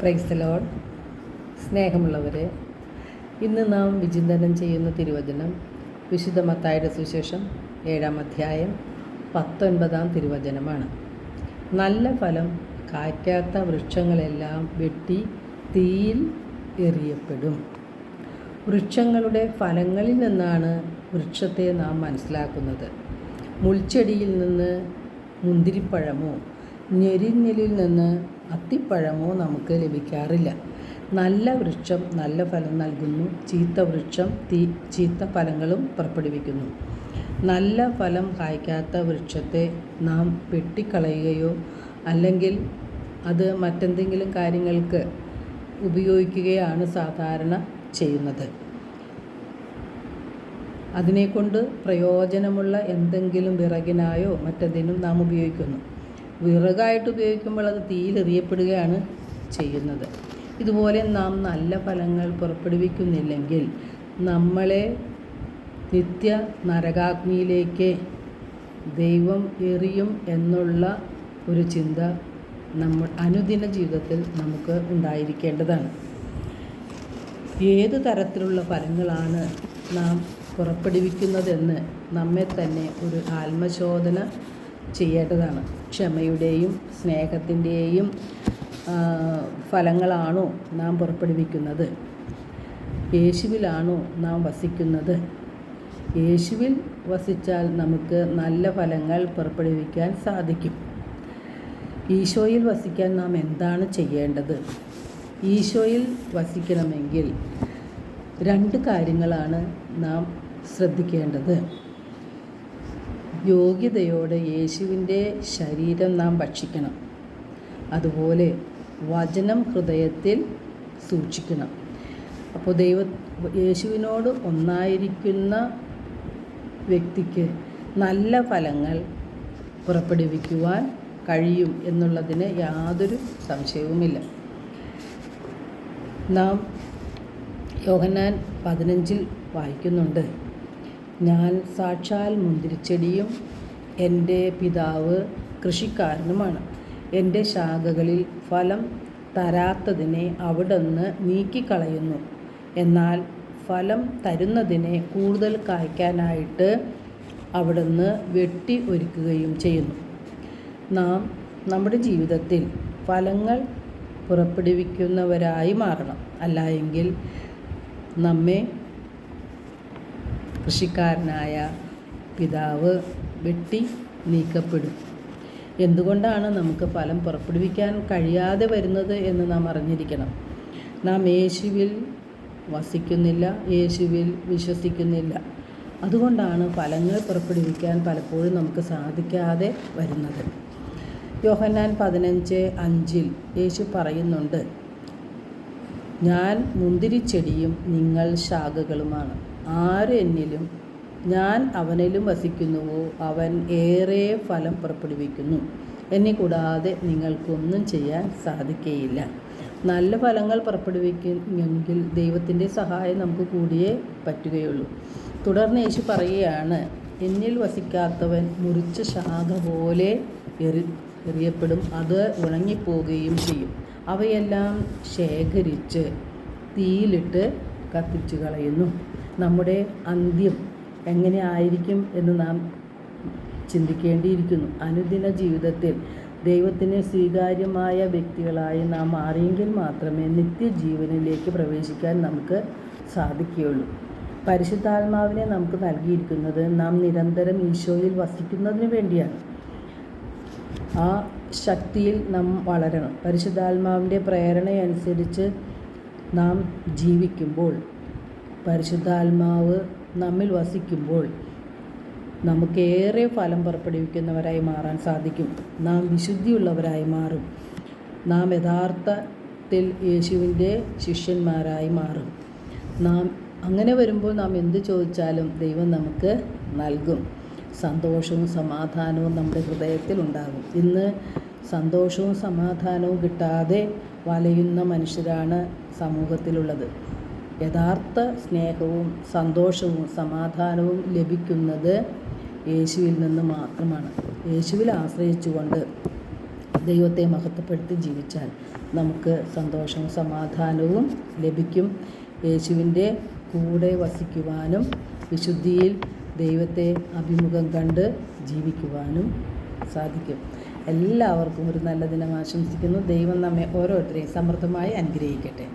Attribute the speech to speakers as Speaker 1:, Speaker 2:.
Speaker 1: Praise the Lord. സ്നേഹമുള്ളവരെ, ഇന്ന് നാം വിചിന്തനം ചെയ്യുന്ന തിരുവചനം വിശുദ്ധ മത്തായിയുടെ സുവിശേഷം 7-ാം അധ്യായം 19-ാം തിരുവചനമാണ്. നല്ല ഫലം കായ്ക്കാത്ത വൃക്ഷങ്ങളെല്ലാം വെട്ടി തീയിൽ എറിയപ്പെടും. വൃക്ഷങ്ങളുടെ ഫലങ്ങളിൽ നിന്നാണ് വൃക്ഷത്തെ നാം മനസ്സിലാക്കുന്നത്. മുൾച്ചെടിയിൽ നിന്ന് മുന്തിരിപ്പഴമോ ഞെരിഞ്ഞലിൽ നിന്ന് അത്തിപ്പഴമോ നമുക്ക് ലഭിക്കാറില്ല. നല്ല വൃക്ഷം നല്ല ഫലം നൽകുന്നു, ചീത്ത വൃക്ഷം ചീത്ത ഫലങ്ങളും പുറപ്പെടുവിക്കുന്നു. നല്ല ഫലം കായ്ക്കാത്ത വൃക്ഷത്തെ നാം വെട്ടിക്കളയുകയോ അല്ലെങ്കിൽ അത് മറ്റെന്തെങ്കിലും കാര്യങ്ങൾക്ക് ഉപയോഗിക്കുകയാണ് സാധാരണ ചെയ്യുന്നത്. അതിനെക്കൊണ്ട് പ്രയോജനമുള്ള എന്തെങ്കിലും വിറകിനായോ മറ്റെന്തിനും നാം ഉപയോഗിക്കുന്നു. വിറകായിട്ട് ഉപയോഗിക്കുമ്പോൾ അത് തീയിലെറിയപ്പെടുകയാണ് ചെയ്യുന്നത്. ഇതുപോലെ നാം നല്ല ഫലങ്ങൾ പുറപ്പെടുവിക്കുന്നില്ലെങ്കിൽ നമ്മളെ നിത്യ നരകാഗ്നിയിലേക്ക് ദൈവം എറിയും എന്നുള്ള ഒരു ചിന്ത അനുദിന ജീവിതത്തിൽ നമുക്ക് ഉണ്ടായിരിക്കേണ്ടതാണ്. ഏതു തരത്തിലുള്ള ഫലങ്ങളാണ് നാം പുറപ്പെടുവിക്കുന്നതെന്ന് നമ്മെ തന്നെ ഒരു ആത്മശോധന ചെയ്യേണ്ടതാണ്. ക്ഷമയുടെയും സ്നേഹത്തിൻ്റെയും ഫലങ്ങളാണോ നാം പുറപ്പെടുവിക്കുന്നത്? യേശുവിലാണോ നാം വസിക്കുന്നത്? യേശുവിൽ വസിച്ചാൽ നമുക്ക് നല്ല ഫലങ്ങൾ പുറപ്പെടുവിക്കാൻ സാധിക്കും. ഈശോയിൽ വസിക്കാൻ നാം എന്താണ് ചെയ്യേണ്ടത്? ഈശോയിൽ വസിക്കണമെങ്കിൽ 2 കാര്യങ്ങളാണ് നാം ശ്രദ്ധിക്കേണ്ടത്. യോഗ്യതയോടെ യേശുവിൻ്റെ ശരീരം നാം ഭക്ഷിക്കണം. അതുപോലെ വചനം ഹൃദയത്തിൽ സൂക്ഷിക്കണം. അപ്പോൾ യേശുവിനോട് ഒന്നായിരിക്കുന്ന വ്യക്തിക്ക് നല്ല ഫലങ്ങൾ പുറപ്പെടുവിക്കുവാൻ കഴിയും എന്നുള്ളതിന് യാതൊരു സംശയവുമില്ല. നാം യോഹന്നാൻ 15 വായിക്കുന്നുണ്ട്, ഞാൻ സാക്ഷാൽ മുന്തിരിച്ചെടിയും എൻ്റെ പിതാവ് കൃഷിക്കാരനുമാണ്. എൻ്റെ ശാഖകളിൽ ഫലം തരാത്തതിനെ അവിടുന്ന് നീക്കിക്കളയുന്നു, എന്നാൽ ഫലം തരുന്നതിനെ കൂടുതൽ കായ്ക്കാനായിട്ട് അവിടുന്ന് വെട്ടി ഒരുക്കുകയും ചെയ്യുന്നു. നാം നമ്മുടെ ജീവിതത്തിൽ ഫലങ്ങൾ പുറപ്പെടുവിക്കുന്നവരായി മാറണം. അല്ലായെങ്കിൽ നമ്മെ കൃഷിക്കാരനായ പിതാവ് വെട്ടി നീക്കപ്പെടും. എന്തുകൊണ്ടാണ് നമുക്ക് ഫലം പുറപ്പെടുവിക്കാൻ കഴിയാതെ വരുന്നത് എന്ന് നാം അറിഞ്ഞിരിക്കണം. നാം യേശുവിൽ വസിക്കുന്നില്ല, യേശുവിൽ വിശ്വസിക്കുന്നില്ല. അതുകൊണ്ടാണ് ഫലങ്ങൾ പുറപ്പെടുവിക്കാൻ പലപ്പോഴും നമുക്ക് സാധിക്കാതെ വരുന്നത്. യോഹന്നാൻ 15:5 യേശു പറയുന്നുണ്ട്, ഞാൻ മുന്തിരിച്ചെടിയും നിങ്ങൾ ശാഖകളുമാണ്. ആര് എന്നിലും ഞാൻ അവനിലും വസിക്കുന്നുവോ അവൻ ഏറെ ഫലം പുറപ്പെടുവിക്കുന്നു. എന്നെ കൂടാതെ നിങ്ങൾക്കൊന്നും ചെയ്യാൻ സാധിക്കുകയില്ല. നല്ല ഫലങ്ങൾ പുറപ്പെടുവിക്കുമെങ്കിൽ ദൈവത്തിൻ്റെ സഹായം നമുക്ക് കൂടിയേ പറ്റുകയുള്ളൂ. തുടർന്ന് യേശു പറയുകയാണ്, എന്നിൽ വസിക്കാത്തവൻ മുറിച്ച ശാഖ പോലെ എറിയപ്പെടും, അത് ഉണങ്ങിപ്പോവുകയും ചെയ്യും. അവയെല്ലാം ശേഖരിച്ച് തീയിലിട്ട് കത്തിച്ചു കളയുന്നു. നമ്മുടെ അന്ത്യം എങ്ങനെ ആയിരിക്കും എന്ന് നാം ചിന്തിക്കേണ്ടിയിരിക്കുന്നു. അനുദിന ജീവിതത്തിൽ ദൈവത്തിന് സ്വീകാര്യമായ വ്യക്തികളായി നാം മാറിയെങ്കിൽ മാത്രമേ നിത്യജീവനിലേക്ക് പ്രവേശിക്കാൻ നമുക്ക് സാധിക്കുകയുള്ളൂ. പരിശുദ്ധാത്മാവിനെ നമുക്ക് നൽകിയിരിക്കുന്നത് നാം നിരന്തരം ഈശോയിൽ വസിക്കുന്നതിന് വേണ്ടിയാണ്. ആ ശക്തിയിൽ നാം വളരണം. പരിശുദ്ധാത്മാവിൻ്റെ പ്രേരണയനുസരിച്ച് നാം ജീവിക്കുമ്പോൾ, പരിശുദ്ധാത്മാവ് നമ്മിൽ വസിക്കുമ്പോൾ നമുക്കേറെ ഫലം പുറപ്പെടുവിക്കുന്നവരായി മാറാൻ സാധിക്കും. നാം വിശുദ്ധിയുള്ളവരായി മാറും. നാം യഥാർത്ഥത്തിൽ യേശുവിൻ്റെ ശിഷ്യന്മാരായി മാറും. നാം അങ്ങനെ വരുമ്പോൾ നാം എന്ത് ചോദിച്ചാലും ദൈവം നമുക്ക് നൽകും. സന്തോഷവും സമാധാനവും നമ്മുടെ ഹൃദയത്തിൽ ഉണ്ടാകും. ഇന്ന് സന്തോഷവും സമാധാനവും കിട്ടാതെ വലയുന്ന മനുഷ്യരാണ് സമൂഹത്തിലുള്ളത്. യഥാർത്ഥ സ്നേഹവും സന്തോഷവും സമാധാനവും ലഭിക്കുന്നത് യേശുവിൽ നിന്ന് മാത്രമാണ്. യേശുവിൽ ആശ്രയിച്ചുകൊണ്ട് ദൈവത്തെ മഹത്വപ്പെടുത്തി ജീവിച്ചാൽ നമുക്ക് സന്തോഷവും സമാധാനവും ലഭിക്കും. യേശുവിൻ്റെ കൂടെ വസിക്കുവാനും വിശുദ്ധിയിൽ ദൈവത്തെ അഭിമുഖം കണ്ട് ജീവിക്കുവാനും സാധിക്കും. എല്ലാവർക്കും ഒരു നല്ല ദിനം ആശംസിക്കുന്നു. ദൈവം നമ്മെ ഓരോരുത്തരെയും സമൃദ്ധമായി അനുഗ്രഹിക്കട്ടെ.